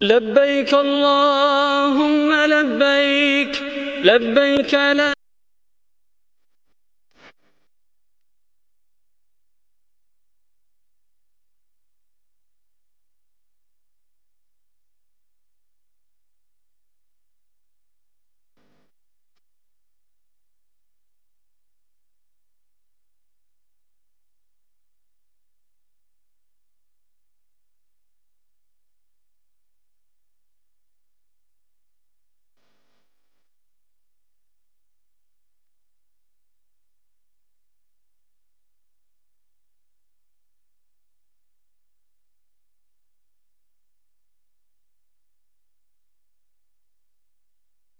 لبيك اللهم لبيك لبيك لا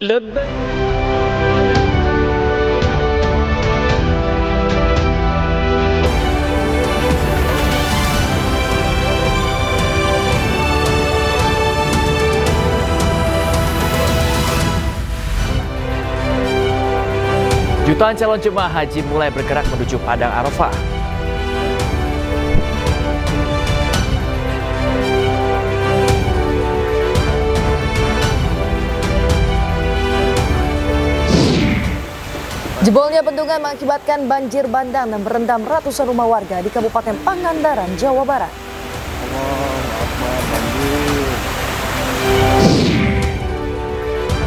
لبيك. Jutaan calon jemaah haji mulai bergerak menuju Padang Arafah. Jebolnya bendungan mengakibatkan banjir bandang dan merendam ratusan rumah warga di Kabupaten Pangandaran, Jawa Barat.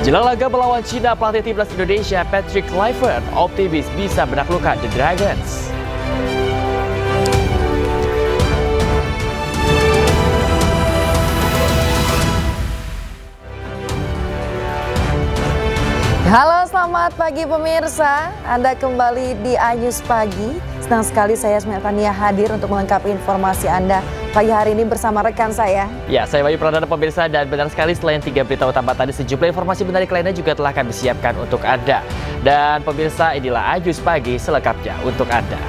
Jelang laga melawan Cina, pelatih timnas Indonesia Patrick Kluivert optimis bisa menaklukkan The Dragons. Halo, selamat pagi pemirsa. Anda kembali di Anyus Pagi. Senang sekali saya Smelvania hadir untuk melengkapi informasi Anda pagi hari ini bersama rekan saya. Ya, saya Bayu Pradana pemirsa, dan benar sekali selain 3 berita utama tadi, sejumlah informasi menarik lainnya juga telah kami siapkan untuk Anda. Dan pemirsa, inilah Anyus Pagi selengkapnya untuk Anda.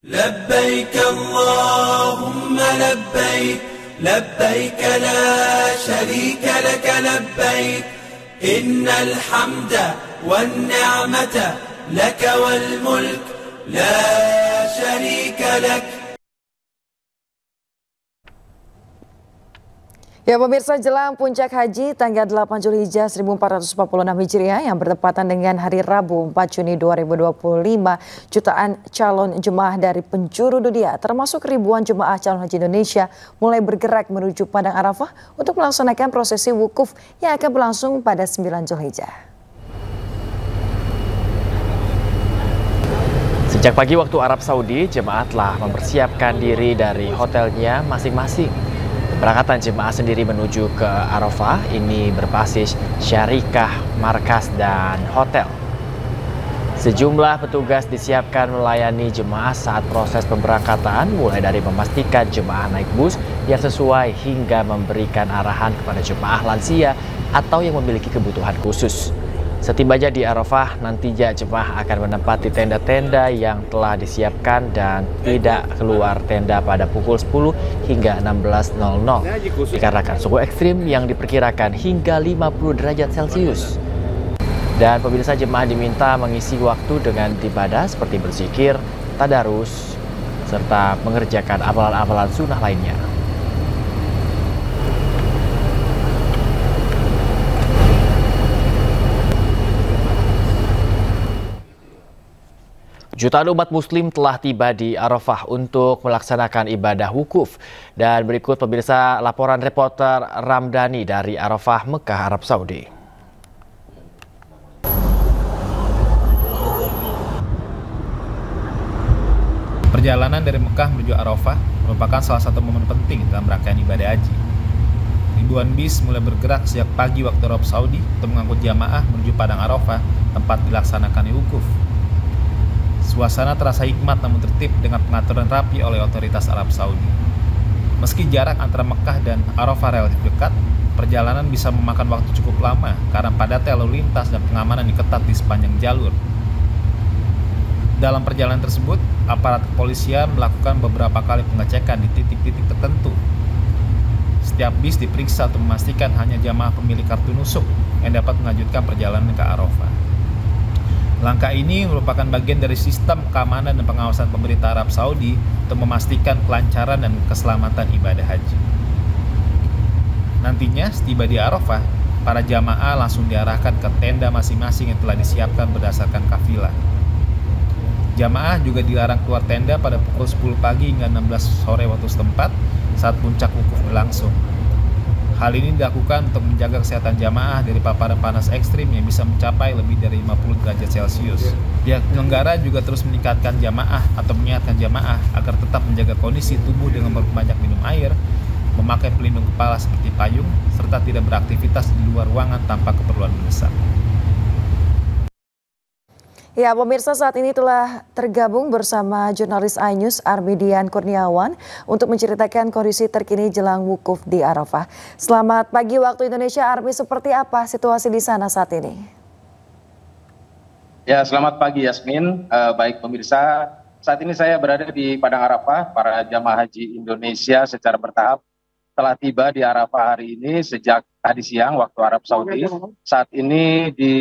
Labbaik Allahumma labbaik labbaik la syarika lak labbaik innal hamda wan ni'mata lak wal mulk la syarika lak. Ya pemirsa, jelang puncak haji tanggal 8 Zulhijjah 1446 Hijriah yang bertepatan dengan hari Rabu 4 Juni 2025, jutaan calon jemaah dari penjuru dunia termasuk ribuan jemaah calon haji Indonesia mulai bergerak menuju Padang Arafah untuk melaksanakan prosesi wukuf yang akan berlangsung pada 9 Zulhijjah. Sejak pagi waktu Arab Saudi, jemaah telah mempersiapkan diri dari hotelnya masing-masing. Keberangkatan jemaah sendiri menuju ke Arafah ini berbasis syarikah, markas, dan hotel. Sejumlah petugas disiapkan melayani jemaah saat proses pemberangkatan, mulai dari memastikan jemaah naik bus yang sesuai hingga memberikan arahan kepada jemaah lansia atau yang memiliki kebutuhan khusus. Setibanya di Arafah, nantinya jemaah akan menempati tenda-tenda yang telah disiapkan dan tidak keluar tenda pada pukul 10 hingga 16.00 dikarenakan suhu ekstrim yang diperkirakan hingga 50 derajat Celcius. Dan pemirsa, jemaah diminta mengisi waktu dengan ibadah seperti berzikir, tadarus, serta mengerjakan amalan-amalan sunnah lainnya. Jutaan umat muslim telah tiba di Arafah untuk melaksanakan ibadah wukuf. Dan berikut pemirsa laporan reporter Ramdhani dari Arafah, Mekah, Arab Saudi. Perjalanan dari Mekah menuju Arafah merupakan salah satu momen penting dalam rangkaian ibadah haji. Ribuan bis mulai bergerak sejak pagi waktu Arab Saudi untuk mengangkut jamaah menuju Padang Arafah, tempat dilaksanakan wukuf. Suasana terasa hikmat namun tertib dengan pengaturan rapi oleh otoritas Arab Saudi. Meski jarak antara Mekah dan Arafah relatif dekat, perjalanan bisa memakan waktu cukup lama karena padatnya lalu lintas dan pengamanan diketat di sepanjang jalur. Dalam perjalanan tersebut, aparat kepolisian melakukan beberapa kali pengecekan di titik-titik tertentu. Setiap bis diperiksa untuk memastikan hanya jamaah pemilik kartu nusuk yang dapat melanjutkan perjalanan ke Arafah. Langkah ini merupakan bagian dari sistem keamanan dan pengawasan pemerintah Arab Saudi untuk memastikan kelancaran dan keselamatan ibadah haji. Nantinya, setiba di Arafah, para jamaah langsung diarahkan ke tenda masing-masing yang telah disiapkan berdasarkan kafilah. Jamaah juga dilarang keluar tenda pada pukul 10 pagi hingga 16 sore waktu setempat saat puncak wukuf berlangsung. Hal ini dilakukan untuk menjaga kesehatan jamaah dari paparan panas ekstrim yang bisa mencapai lebih dari 50 derajat Celcius. Pihak penyelenggara juga terus meningkatkan jamaah atau mengingatkan jamaah agar tetap menjaga kondisi tubuh dengan memperbanyak minum air, memakai pelindung kepala seperti payung, serta tidak beraktivitas di luar ruangan tanpa keperluan mendesak. Ya, pemirsa, saat ini telah tergabung bersama jurnalis iNews Armidian Kurniawan untuk menceritakan kondisi terkini jelang wukuf di Arafah. Selamat pagi waktu Indonesia, Armi, seperti apa situasi di sana saat ini? Ya, selamat pagi Yasmin. Baik pemirsa, saat ini saya berada di Padang Arafah. Para jamaah haji Indonesia secara bertahap telah tiba di Arafah hari ini sejak tadi siang waktu Arab Saudi. Saat ini di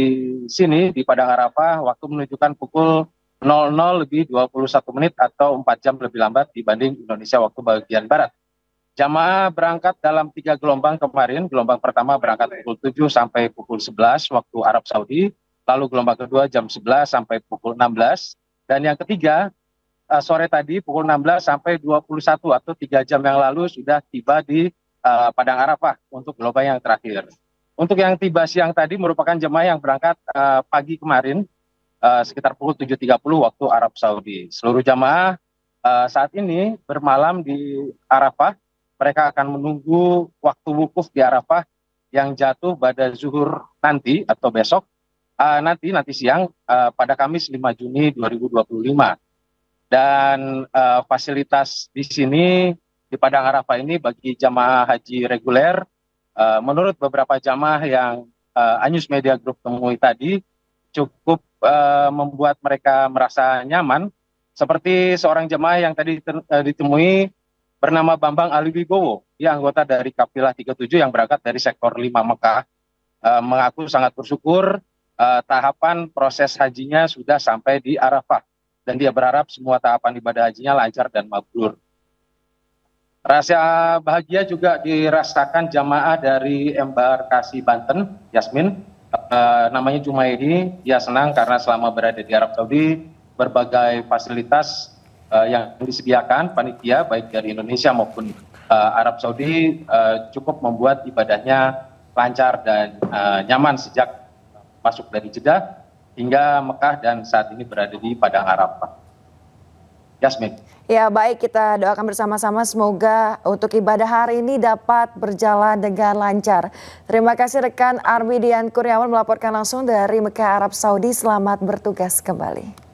sini di Padang Arafah waktu menunjukkan pukul 00:21 atau 4 jam lebih lambat dibanding Indonesia waktu bagian barat. Jamaah berangkat dalam 3 gelombang kemarin. Gelombang pertama berangkat pukul 7 sampai pukul 11 waktu Arab Saudi. Lalu gelombang kedua jam 11 sampai pukul 16. Dan yang ketiga sore tadi pukul 16 sampai 21 atau 3 jam yang lalu sudah tiba di Padang Arafah untuk gelombang yang terakhir. Untuk yang tiba siang tadi merupakan jemaah yang berangkat pagi kemarin sekitar pukul 7.30 waktu Arab Saudi. Seluruh jemaah saat ini bermalam di Arafah. Mereka akan menunggu waktu wukuf di Arafah yang jatuh pada zuhur nanti atau besok nanti siang pada Kamis 5 Juni 2025. Dan fasilitas di sini di Padang Arafah ini bagi jamaah haji reguler, menurut beberapa jamaah yang iNews Media Group temui tadi, cukup membuat mereka merasa nyaman. Seperti seorang jamaah yang tadi ditemui bernama Bambang Aliwibowo, dia anggota dari Kafilah 37 yang berangkat dari sektor 5 Mekah, mengaku sangat bersyukur tahapan proses hajinya sudah sampai di Arafah. Dan dia berharap semua tahapan ibadah hajinya lancar dan mabrur. Rasa bahagia juga dirasakan jamaah dari embarkasi Banten, Yasmin. Namanya Jumaidi. Dia senang karena selama berada di Arab Saudi, berbagai fasilitas yang disediakan panitia, baik dari Indonesia maupun Arab Saudi, cukup membuat ibadahnya lancar dan nyaman sejak masuk dari Jeddah hingga Mekah dan saat ini berada di Padang Arafah. Yasmin. Ya, baik, kita doakan bersama-sama semoga untuk ibadah hari ini dapat berjalan dengan lancar. Terima kasih rekan Armidian Kurniawan melaporkan langsung dari Mekah, Arab Saudi. Selamat bertugas kembali.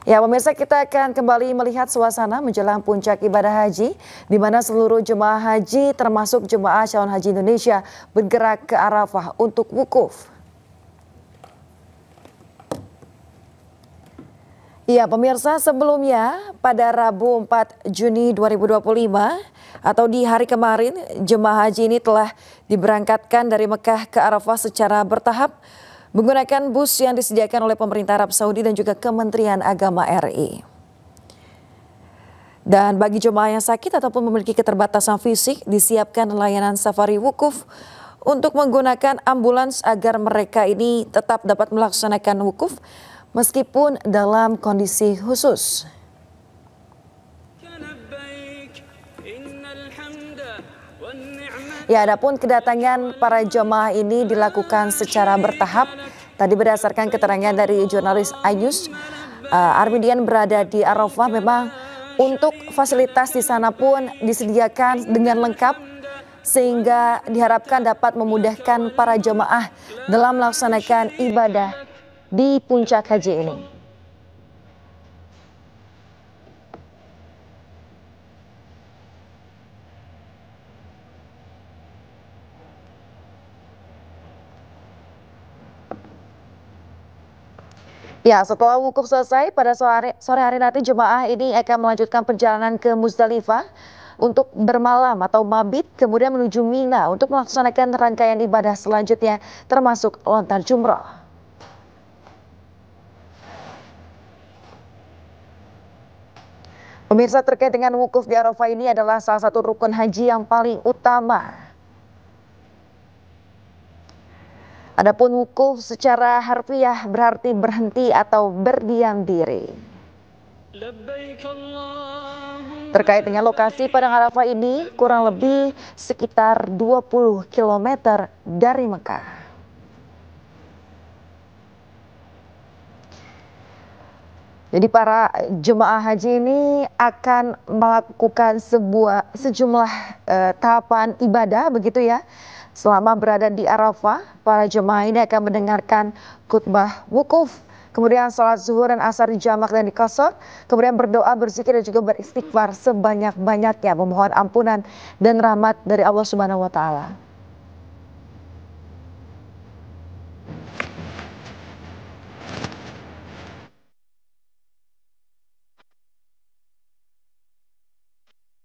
Ya, pemirsa, kita akan kembali melihat suasana menjelang puncak ibadah haji, di mana seluruh jemaah haji termasuk jemaah calon haji Indonesia bergerak ke Arafah untuk wukuf. Ya, pemirsa, sebelumnya pada Rabu 4 Juni 2025 atau di hari kemarin, jemaah haji ini telah diberangkatkan dari Mekah ke Arafah secara bertahap menggunakan bus yang disediakan oleh pemerintah Arab Saudi dan juga Kementerian Agama RI. Dan bagi jemaah yang sakit ataupun memiliki keterbatasan fisik, disiapkan layanan safari wukuf untuk menggunakan ambulans agar mereka ini tetap dapat melaksanakan wukuf meskipun dalam kondisi khusus. Ya, adapun kedatangan para jemaah ini dilakukan secara bertahap. Tadi berdasarkan keterangan dari jurnalis iNews, Armidian berada di Arafah. Memang untuk fasilitas di sana pun disediakan dengan lengkap sehingga diharapkan dapat memudahkan para jemaah dalam melaksanakan ibadah di puncak haji ini. Ya, setelah wukuf selesai pada sore hari nanti jemaah ini akan melanjutkan perjalanan ke Muzdalifah. untuk bermalam atau mabit, kemudian menuju Mina untuk melaksanakan rangkaian ibadah selanjutnya termasuk lontar jumroh. Pemirsa, terkait dengan wukuf di Arafah ini adalah salah satu rukun haji yang paling utama. Adapun wukuf secara harfiah berarti berhenti atau berdiam diri. Terkait dengan lokasi Padang Arafah ini kurang lebih sekitar 20 km dari Mekah. Jadi para jemaah haji ini akan melakukan sejumlah tahapan ibadah begitu ya. Selama berada di Arafah, para jemaah ini akan mendengarkan khutbah wukuf, kemudian sholat zuhur dan asar dijamak dan diqashar, kemudian berdoa, berzikir dan juga beristighfar sebanyak-banyaknya, memohon ampunan dan rahmat dari Allah Subhanahu wa taala.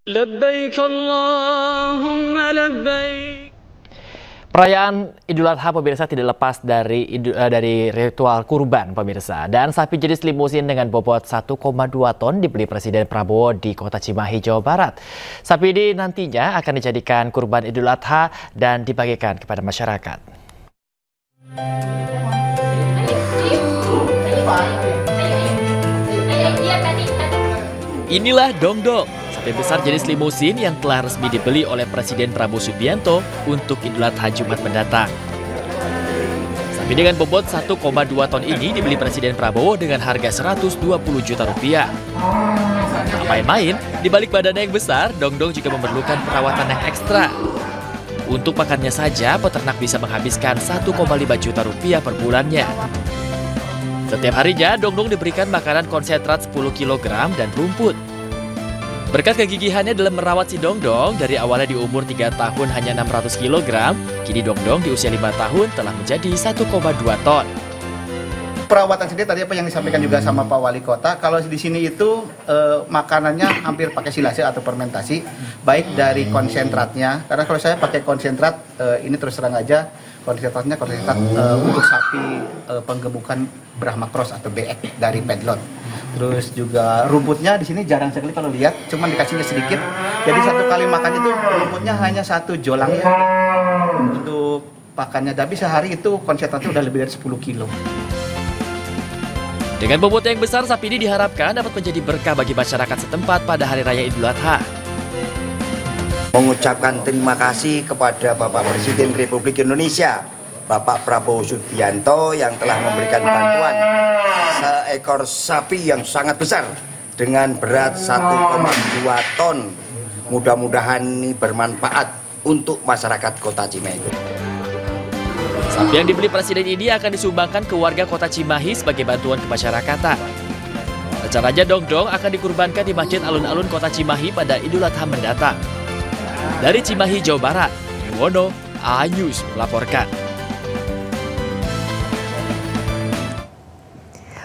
Labbaik Allahumma labbaik. Perayaan Idul Adha pemirsa tidak lepas dari ritual kurban pemirsa. Dan sapi jenis limusin dengan bobot 1,2 ton dibeli Presiden Prabowo di Kota Cimahi, Jawa Barat. Sapi ini nantinya akan dijadikan kurban Idul Adha dan dibagikan kepada masyarakat. Inilah Dongdong, sapi besar jenis limusin yang telah resmi dibeli oleh Presiden Prabowo Subianto untuk Idul Adha Jumat mendatang. Sapi dengan bobot 1,2 ton ini dibeli Presiden Prabowo dengan harga 120 juta rupiah. Tak main-main, di balik badannya yang besar, Dongdong juga memerlukan perawatan yang ekstra. Untuk pakannya saja, peternak bisa menghabiskan 1,5 juta rupiah per bulannya. Setiap harinya, Dongdong diberikan makanan konsentrat 10 kg dan rumput. Berkat kegigihannya dalam merawat si Dongdong, dari awalnya di umur 3 tahun hanya 600 kg, kini Dongdong di usia 5 tahun telah menjadi 1,2 ton. Perawatan sendiri tadi apa yang disampaikan juga sama Pak Wali Kota, kalau di sini itu makanannya hampir pakai silase atau fermentasi, baik dari konsentratnya, karena kalau saya pakai konsentrat, ini terus terang aja, konsentrat untuk sapi penggemukan Brahma Cross atau BX dari Pedlot. Terus juga rumputnya di sini jarang sekali kalau lihat, cuma dikasihnya sedikit. Jadi satu kali makan itu rumputnya hanya 1 jolang ya untuk pakannya. Tapi sehari itu konsentratnya udah lebih dari 10 kilo. Dengan bobot yang besar, sapi ini diharapkan dapat menjadi berkah bagi masyarakat setempat pada Hari Raya Idul Adha. Mengucapkan terima kasih kepada Bapak Presiden Republik Indonesia, Bapak Prabowo Subianto yang telah memberikan bantuan seekor sapi yang sangat besar dengan berat 1,2 ton. Mudah-mudahan ini bermanfaat untuk masyarakat Kota Cimahi. Sapi yang dibeli Presiden ini akan disumbangkan ke warga Kota Cimahi sebagai bantuan kemasyarakatan. Rencananya Dongdong akan dikurbankan di Masjid Alun-Alun Kota Cimahi pada Idul Adha mendatang. Dari Cimahi, Jawa Barat, Yuwono, A-News melaporkan.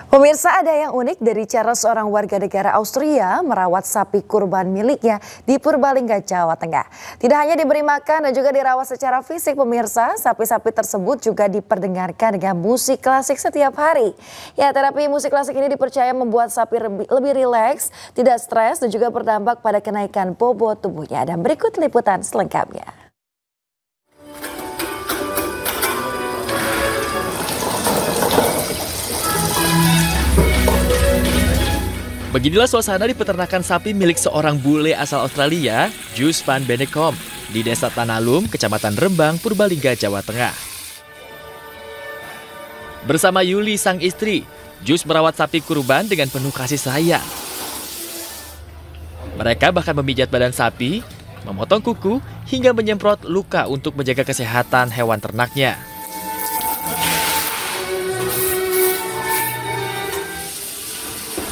Pemirsa, ada yang unik dari cara seorang warga negara Austria merawat sapi kurban miliknya di Purbalingga, Jawa Tengah. Tidak hanya diberi makan dan juga dirawat secara fisik pemirsa, sapi-sapi tersebut juga diperdengarkan dengan musik klasik setiap hari. Ya, terapi musik klasik ini dipercaya membuat sapi lebih rileks, tidak stres dan juga berdampak pada kenaikan bobot tubuhnya. Dan berikut liputan selengkapnya. Beginilah suasana di peternakan sapi milik seorang bule asal Australia, Jus van Bennekom, di Desa Tanalum, Kecamatan Rembang, Purbalingga, Jawa Tengah. Bersama Yuli, sang istri, Jus merawat sapi kurban dengan penuh kasih sayang. Mereka bahkan memijat badan sapi, memotong kuku, hingga menyemprot luka untuk menjaga kesehatan hewan ternaknya.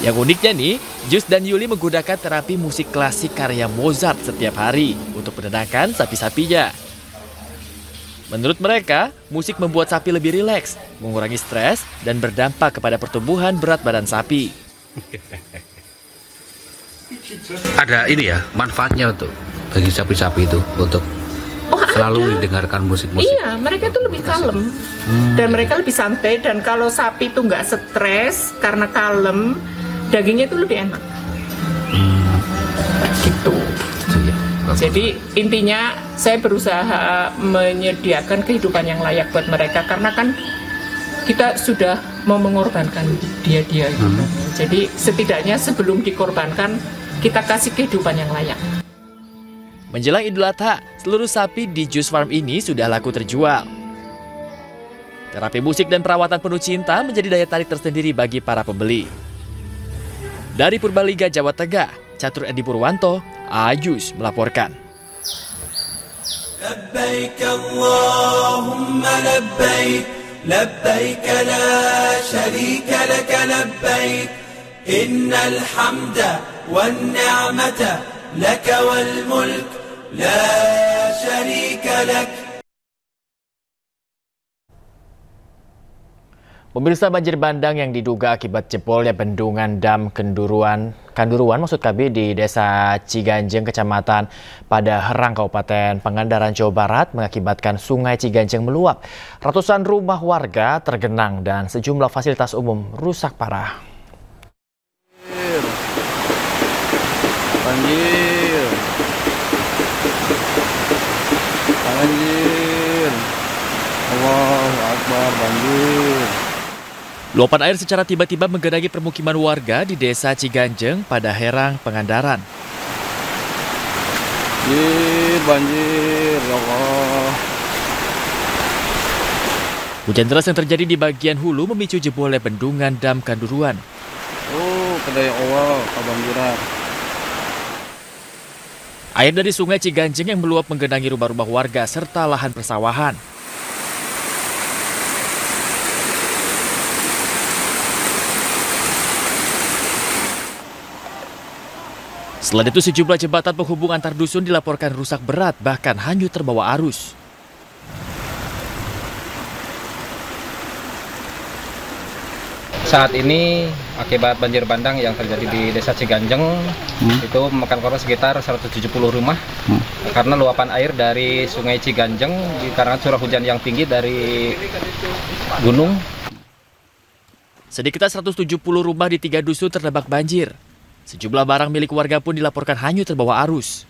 Yang uniknya nih, Jus dan Yuli menggunakan terapi musik klasik karya Mozart setiap hari untuk menenangkan sapi-sapinya. Menurut mereka, musik membuat sapi lebih rileks, mengurangi stres, dan berdampak kepada pertumbuhan berat badan sapi. Ada ini ya, manfaatnya tuh. bagi sapi-sapi itu untuk selalu didengarkan musik-musik? Iya, mereka itu lebih kalem dan mereka lebih santai, dan kalau sapi itu nggak stres karena kalem, dagingnya itu lebih enak. Gitu. Jadi intinya saya berusaha menyediakan kehidupan yang layak buat mereka, karena kan kita sudah mau mengorbankan dia gitu. Jadi setidaknya sebelum dikorbankan kita kasih kehidupan yang layak. Menjelang Idul Adha, seluruh sapi di Juice Farm ini sudah laku terjual. Terapi musik dan perawatan penuh cinta menjadi daya tarik tersendiri bagi para pembeli. Dari Purbalingga, Jawa Tengah, Catur Edi Purwanto, Ayus melaporkan. Labbaik Allahumma labbaik, labbaik la syarika laka labbaik, innal hamda wan ni'mata laka wal mulk la syarika lak. Pemirsa, banjir bandang yang diduga akibat jebolnya bendungan dam Kanduruan maksud KB di Desa Ciganjeng, Kecamatan Padaherang, Kabupaten Pangandaran, Jawa Barat mengakibatkan Sungai Ciganjeng meluap. Ratusan rumah warga tergenang dan sejumlah fasilitas umum rusak parah. Banjir. Allahu Akbar, banjir. Luapan air secara tiba-tiba menggenangi permukiman warga di Desa Ciganjeng, Padaherang, Pangandaran. Banjir, ya Allah. Hujan deras yang terjadi di bagian hulu memicu jebolnya bendungan dam Kanduruan. Kedaya Allah, kebanjiran. Air dari Sungai Ciganjeng yang meluap menggenangi rumah-rumah warga serta lahan persawahan. Selain itu, sejumlah jembatan penghubung antar dusun dilaporkan rusak berat, bahkan hanyut terbawa arus. Saat ini akibat banjir bandang yang terjadi di Desa Ciganjeng itu memakan korban sekitar 170 rumah karena luapan air dari Sungai Ciganjeng dikarenakan curah hujan yang tinggi dari gunung. Sedikitnya 170 rumah di 3 dusun terdampak banjir. Sejumlah barang milik warga pun dilaporkan hanyut terbawa arus.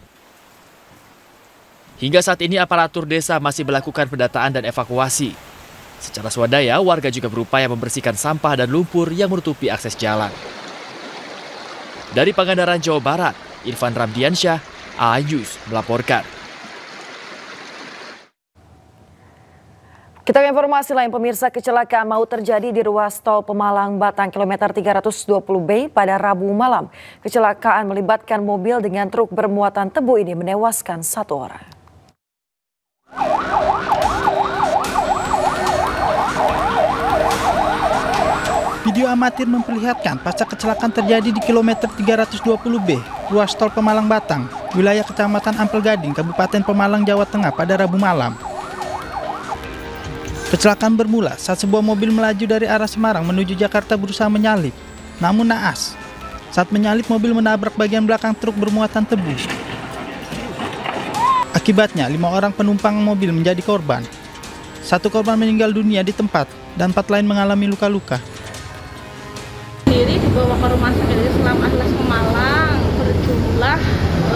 Hingga saat ini aparatur desa masih melakukan pendataan dan evakuasi. Secara swadaya, warga juga berupaya membersihkan sampah dan lumpur yang menutupi akses jalan. Dari Pangandaran, Jawa Barat, Irfan Ramdiansyah, Ayus melaporkan. Kita ke informasi lain, pemirsa. Kecelakaan maut terjadi di ruas tol Pemalang Batang kilometer 320B pada Rabu malam. Kecelakaan melibatkan mobil dengan truk bermuatan tebu ini menewaskan 1 orang. Video amatir memperlihatkan pasca kecelakaan terjadi di kilometer 320B, ruas tol Pemalang Batang, wilayah Kecamatan Ampel Gading, Kabupaten Pemalang, Jawa Tengah pada Rabu malam. Kecelakaan bermula saat sebuah mobil melaju dari arah Semarang menuju Jakarta berusaha menyalip. Namun naas, saat menyalip mobil menabrak bagian belakang truk bermuatan tebu. Akibatnya 5 orang penumpang mobil menjadi korban. 1 korban meninggal dunia di tempat dan 4 lain mengalami luka-luka. Sendiri dibawa ke rumah sakit Islam Atlas Pemalang berjumlah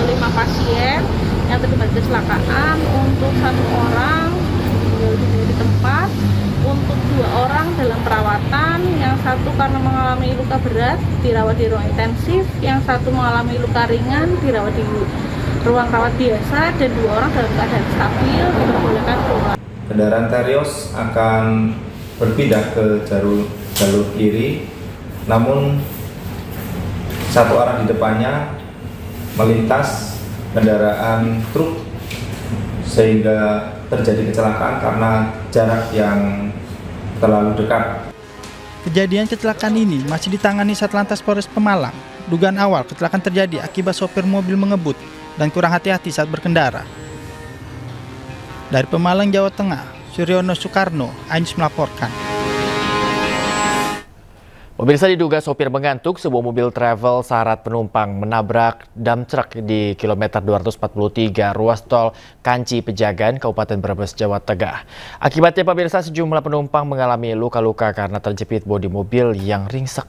5 pasien yang terlibat kecelakaan. Untuk 1 orang di tempat, untuk 2 orang dalam perawatan, yang 1 karena mengalami luka berat dirawat di ruang intensif, yang 1 mengalami luka ringan dirawat di ruang rawat biasa, dan 2 orang dalam keadaan stabil diperbolehkan keluar. Kendaraan Terios akan berpindah ke jalur kiri, namun 1 arah di depannya melintas kendaraan truk sehingga terjadi kecelakaan karena jarak yang terlalu dekat. Kejadian kecelakaan ini masih ditangani Satlantas Polres Pemalang. Dugaan awal kecelakaan terjadi akibat sopir mobil mengebut dan kurang hati-hati saat berkendara. Dari Pemalang, Jawa Tengah, Suryono Soekarno, Ayus melaporkan. Pemirsa, diduga sopir mengantuk, sebuah mobil travel syarat penumpang menabrak dump truck di kilometer 243 ruas tol Kanci Pejagan, Kabupaten Brebes, Jawa Tengah. Akibatnya pemirsa, sejumlah penumpang mengalami luka-luka karena terjepit bodi mobil yang ringsek.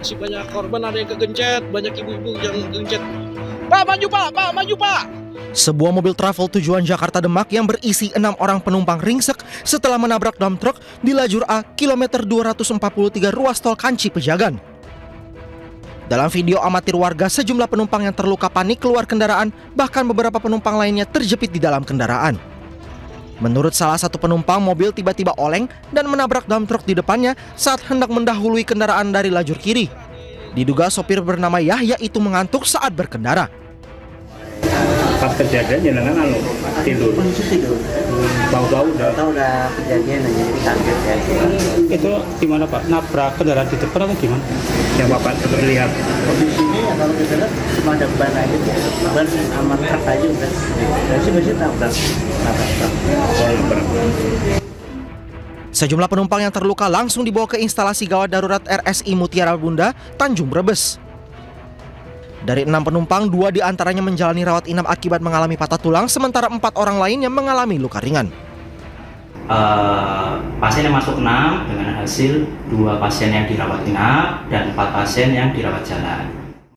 Masih banyak korban, ada yang kegencet, banyak ibu-ibu yang kegencet. Pak, maju Pak, maju Pak! Sebuah mobil travel tujuan Jakarta Demak yang berisi 6 orang penumpang ringsek setelah menabrak dump truck di lajur A kilometer 243 ruas tol Kanci Pejagan. Dalam video amatir warga, sejumlah penumpang yang terluka panik keluar kendaraan, bahkan beberapa penumpang lainnya terjepit di dalam kendaraan. Menurut salah satu penumpang, mobil tiba-tiba oleng dan menabrak dump truck di depannya saat hendak mendahului kendaraan dari lajur kiri. Diduga sopir bernama Yahya itu mengantuk saat berkendara. Pas kejadian jenengan tidur. Bau-bau udah kejadian aja, jadi kaget ya. Itu gimana Pak? Nabrak kendaraan di depan atau gimana? Yang Bapak lihat. Di sini ya kalau kita lihat cuma ada ban aja, ban sama truk aja udah. Masih nabrak. Sejumlah penumpang yang terluka langsung dibawa ke instalasi gawat darurat RSI Mutiara Bunda, Tanjung Brebes. Dari 6 penumpang, 2 diantaranya menjalani rawat inap akibat mengalami patah tulang, sementara 4 orang lainnya mengalami luka ringan. Pasien yang masuk 6 dengan hasil 2 pasien yang dirawat inap dan 4 pasien yang dirawat jalan.